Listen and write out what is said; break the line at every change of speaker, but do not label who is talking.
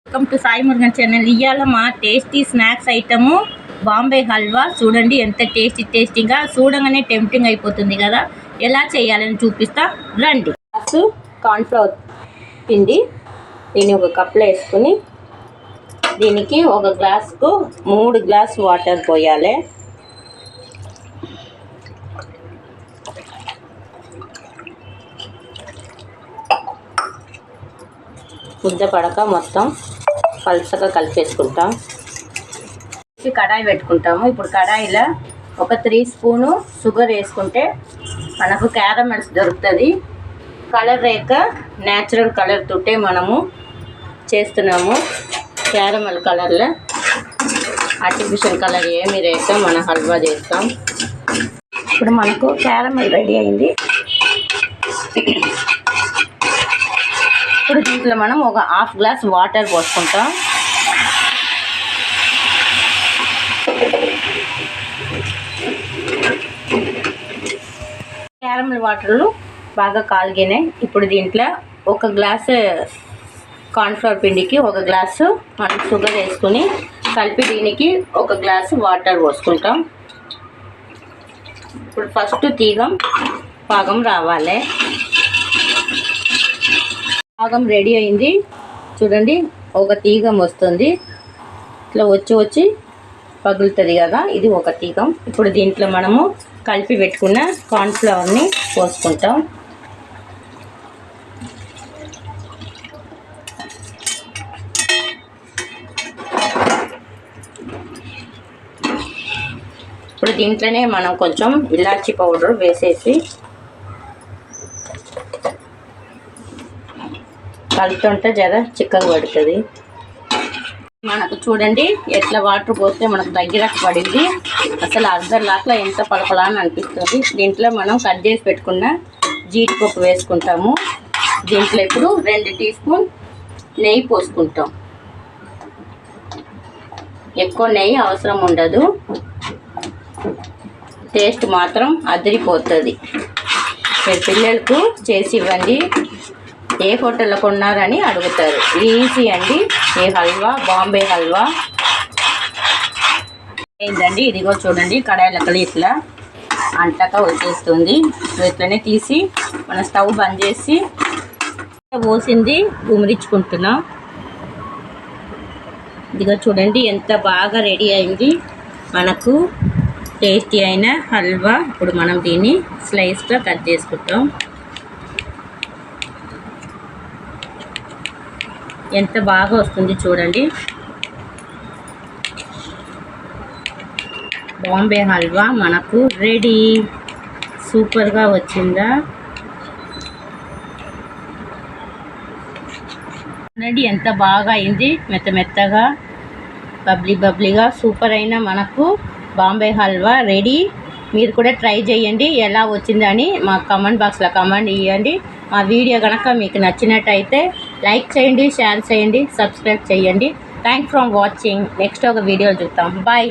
Welcome to Sai Murugan channel. ఇవాళ మా tasty snacks item Bombay halwa. చూడండి ఎంత టేస్టీగా, చూడగానే టెంప్టింగ్ అయిపోతుంది కదా. ఎలా చేయాలని చూపిస్తా రండి. కార్న్ఫ్లవర్ పిండి దీన్ని ఒక కప్లో వేసుకుని దీనికి ఒక గ్లాసుకు 3 గ్లాస్ వాటర్ పోయాలి. ముద్ద పడక మొత్తం పల్చగా కలిపేసుకుంటాం. కడాయి పెట్టుకుంటాము. ఇప్పుడు కడాయిలో ఒక 3 స్పూను షుగర్ వేసుకుంటే మనకు క్యారమెల్స్ దొరుకుతుంది. కలర్ రేక న్యాచురల్ కలర్ తోటే మనము చేస్తున్నాము. క్యారమెల్ కలర్లో ఆర్టిఫిషియల్ కలర్ ఏమి రేక మన హల్వా చేస్తాం. ఇప్పుడు మనకు క్యారమెల్ రెడీ అయింది. ఇప్పుడు దీంట్లో మనం ఒక హాఫ్ గ్లాస్ వాటర్ పోసుకుంటాం. క్యారమెల్ వాటర్లు బాగా కాలిగినాయి. ఇప్పుడు దీంట్లో ఒక గ్లాసు కార్న్ఫ్లవర్ పిండికి ఒక గ్లాసు మనం షుగర్ వేసుకుని కలిపి దీనికి ఒక గ్లాసు వాటర్ పోసుకుంటాం. ఇప్పుడు ఫస్ట్ పాకం రావాలి. పాకం రెడీ అయింది. చూడండి ఒక తీగం వస్తుంది. ఇట్లా వచ్చి పగులుతుంది కదా, ఇది ఒక తీగం. ఇప్పుడు దీంట్లో మనము కలిపి పెట్టుకున్న కార్న్ఫ్లవర్ని పోసుకుంటాం. ఇప్పుడు దీంట్లోనే మనం కొంచెం ఇలాచీ పౌడర్ వేసేసి కలుపుతుంటే జర చిక్కగా పడుతుంది. మనకు చూడండి ఎట్లా వాటర్ పోస్తే మనకు దగ్గరకు పడింది. అసలు అర్ధలాక్లో ఎంత పలపలా అని అనిపిస్తుంది. దీంట్లో మనం కట్ చేసి పెట్టుకున్న జీడిపప్పు వేసుకుంటాము. దీంట్లో ఇప్పుడు 2 టీ స్పూన్ నెయ్యి పోసుకుంటాం. ఎక్కువ నెయ్యి అవసరం ఉండదు, టేస్ట్ మాత్రం అదిరిపోతుంది. మీరు పిల్లలకు చేసి ఇవ్వండి, ఏ హోటల్లో కొన్నారని అడుగుతారు. ఈజీ అండి ఈ హల్వా, బాంబే హల్వా. ఏంటండి ఇదిగో చూడండి కడాయిలకలు ఇట్లా అంటక వచ్చేస్తుంది. ఇట్లనే తీసి మన స్టవ్ బంద్ చేసి పోసింది గుమిరించుకుంటున్నాం. ఇదిగో చూడండి ఎంత బాగా రెడీ అయింది మనకు టేస్టీ అయిన హల్వా. ఇప్పుడు మనం దీన్ని స్లైస్గా కట్ చేసుకుంటాం. ఎంత బాగా వస్తుంది చూడండి. బాంబే హల్వా మనకు రెడీ. సూపర్గా వచ్చిందా రెడీ. ఎంత బాగా అయింది, మెత్తగా బబ్లీగా సూపర్ అయిన మనకు బాంబే హల్వా రెడీ. మీరు కూడా ట్రై చేయండి. ఎలా వచ్చిందని మా కామెంట్ బాక్స్లో కామెంట్ ఇవ్వండి. మా వీడియో కనుక మీకు నచ్చినట్టయితే లైక్ చేయండి, షేర్ చేయండి, సబ్స్క్రైబ్ చేయండి. Thanks for watching. నెక్స్ట్ ఒక వీడియో చూద్దాం. బాయ్.